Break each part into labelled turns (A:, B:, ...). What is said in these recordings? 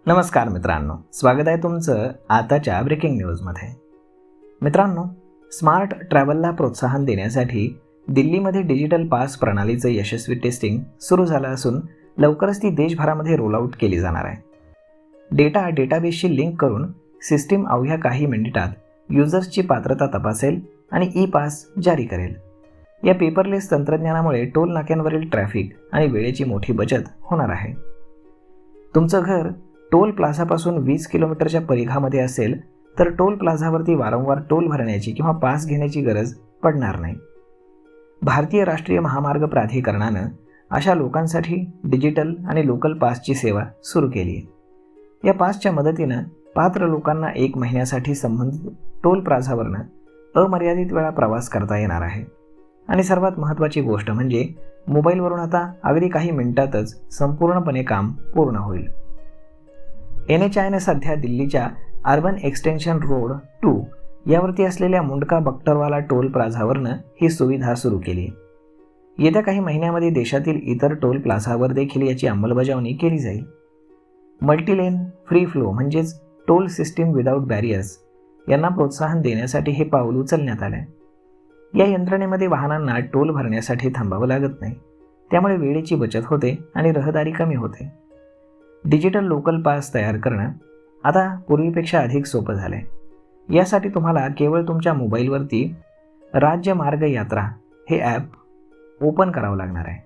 A: नमस्कार मित्रांनो, स्वागत आहे तुमचं आताच्या ब्रेकिंग न्यूजमध्ये. मित्रांनो, स्मार्ट ट्रॅव्हलला प्रोत्साहन देण्यासाठी दिल्लीमध्ये डिजिटल पास प्रणालीचं यशस्वी टेस्टिंग सुरू झालं असून लवकरच ती देशभरामध्ये रोलआउट केली जाणार आहे. डेटाबेसशी लिंक करून सिस्टीम अवघ्या काही मिनिटात युजर्सची पात्रता तपासेल आणि ई पास जारी करेल. या पेपरलेस तंत्रज्ञानामुळे टोल नाक्यांवरील ट्रॅफिक आणि वेळेची मोठी बचत होणार आहे. तुमचं घर टोल प्लाझापासून 20 किलोमीटरच्या परिघामध्ये असेल तर टोल प्लाझावरती वारंवार टोल भरण्याची किंवा पास घेण्याची गरज पडणार नाही. भारतीय राष्ट्रीय महामार्ग प्राधिकरणानं अशा लोकांसाठी डिजिटल आणि लोकल पासची सेवा सुरू केली आहे. या पासच्या मदतीनं पात्र लोकांना 1 महिन्यासाठी संबंधित टोल प्लाझावरनं अमर्यादित वेळा प्रवास करता येणार आहे. आणि सर्वात महत्त्वाची गोष्ट म्हणजे मोबाईलवरून आता अगदी काही मिनिटातच संपूर्णपणे काम पूर्ण होईल. NHAIने सध्या दिल्लीच्या अर्बन एक्सटेन्शन रोड 2 यावरती असलेल्या मुंडका बक्करवाला टोल प्लाझावरनं ही सुविधा सुरू केली आहे. येत्या काही महिन्यामध्ये देशातील इतर टोल प्लाझावर देखील याची अंमलबजावणी केली जाईल. मल्टीलेन फ्री फ्लो म्हणजेच टोल सिस्टीम विदाऊट बॅरियर्स यांना प्रोत्साहन देण्यासाठी हे पाऊल उचलण्यात आलं आहे. या यंत्रणेमध्ये वाहनांना टोल भरण्यासाठी थांबावं लागत नाही, त्यामुळे वेळेची बचत होते आणि रहदारी कमी होते. डिजिटल लोकल पास तयार करणं आता पूर्वीपेक्षा अधिक सोपं झालं आहे. यासाठी तुम्हाला केवळ तुमच्या मोबाईलवरती राज्य मार्ग यात्रा हे ॲप ओपन करावं लागणार आहे.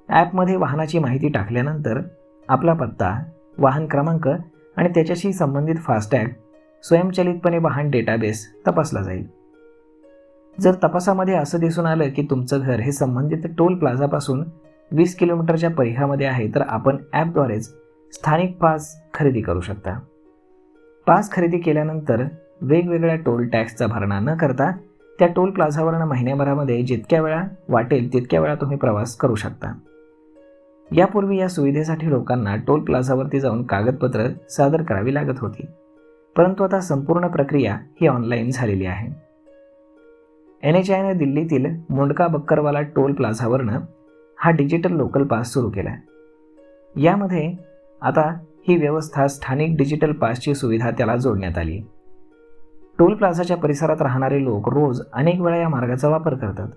A: ॲपमध्ये वाहनाची माहिती टाकल्यानंतर आपला पत्ता, वाहन क्रमांक आणि त्याच्याशी संबंधित फास्टॅग स्वयंचलितपणे वाहन डेटाबेस तपासला जाईल. जर तपासामध्ये असं दिसून आलं की तुमचं घर हे संबंधित टोल प्लाझापासून 20 किलोमीटरच्या परिघामध्ये आहे तर आपण ॲपद्वारेच स्थानिक पास खरेदी करू शकता. पास खरेदी केल्यानंतर वेगवेगळ्या टोल टॅक्सचा भरणा न करता त्या टोल प्लाझावरनं महिन्याभरामध्ये जितक्या वेळा वाटेल तितक्या वेळा तुम्ही प्रवास करू शकता. यापूर्वी या सुविधेसाठी लोकांना टोल प्लाझावरती जाऊन कागदपत्र सादर करावी लागत होती, परंतु आता संपूर्ण प्रक्रिया ही ऑनलाईन झालेली आहे. NHAIने दिल्लीतील मुंडका बक्करवाला टोल प्लाझावरनं हा डिजिटल लोकल पास सुरू केला आहे. यामध्ये आता ही व्यवस्था स्थानिक डिजिटल पासची सुविधा त्याला जोडण्यात आली. टोल प्लाझाच्या परिसरात राहणारे लोक रोज अनेक वेळा या मार्गाचा वापर करतात.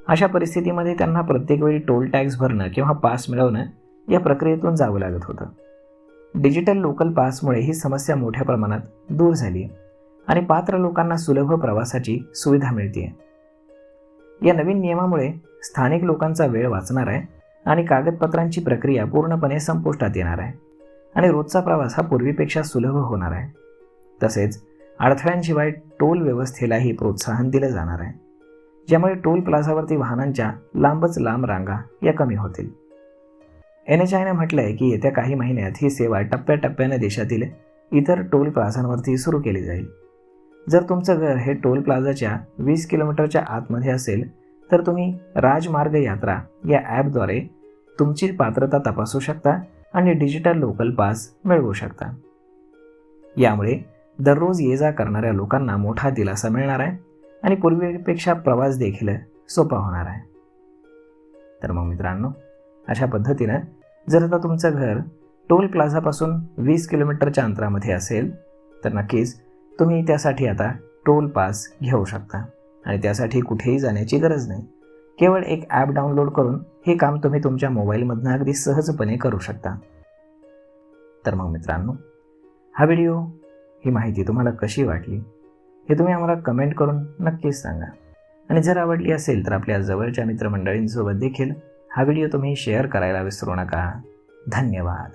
A: अशा परिस्थितीमध्ये त्यांना प्रत्येक वेळी टोल टॅक्स भरणं किंवा पास मिळवणं या प्रक्रियेतून जावं लागत होतं. डिजिटल लोकल पासमुळे ही समस्या मोठ्या प्रमाणात दूर झाली आणि पात्र लोकांना सुलभ प्रवासाची सुविधा मिळते. या नवीन नियमामुळे स्थानिक लोकांचा वेळ वाचणार आहे आणि कागदपत्रांची प्रक्रिया पूर्णपणे संपुष्टात येणार आहे आणि रोजचा प्रवास हा पूर्वीपेक्षा सुलभ होणार आहे. तसेच अडथळ्यांशिवाय टोल व्यवस्थेलाही प्रोत्साहन दिलं जाणार आहे, ज्यामुळे टोल प्लाझावरती वाहनांच्या लांबच लांब रांगा या कमी होतील. NHAIने म्हटलं आहे की येत्या काही महिन्यात ही सेवा टप्प्याटप्प्याने देशातील इतर टोल प्लाझांवरती सुरू केली जाईल. जर तुमचं घर हे टोल प्लाझाच्या 20 किलोमीटरच्या आतमध्ये असेल तर तुम्ही राजमार्ग यात्रा या ॲपद्वारे तुमची पात्रता तपासू शकता आणि डिजिटल लोकल पास मिळवू शकता. यामुळे दररोज ये जा करणाऱ्या लोकांना मोठा दिलासा मिळणार आहे आणि पूर्वीपेक्षा प्रवास देखील सोपा होणार आहे. तर मग मित्रांनो, अशा पद्धतीनं जर आता तुमचं घर टोल प्लाझापासून 20 किलोमीटरच्या अंतरामध्ये असेल तर नक्कीच तुम्ही त्यासाठी आता टोल पास घेऊ शकता आणि त्यासाठी कुठेही जाण्याची गरज नाही. केवळ एक ॲप डाउनलोड करून हे काम तुम्ही तुमच्या मोबाईलमधनं अगदी सहजपणे करू शकता. तर मग मित्रांनो, हा व्हिडिओ, ही माहिती तुम्हाला कशी वाटली हे तुम्ही आम्हाला कमेंट करून नक्कीच सांगा. आणि जर आवडली असेल तर आपल्या जवळच्या मित्रमंडळींसोबत देखील हा व्हिडिओ तुम्ही शेअर करायला विसरू नका. धन्यवाद.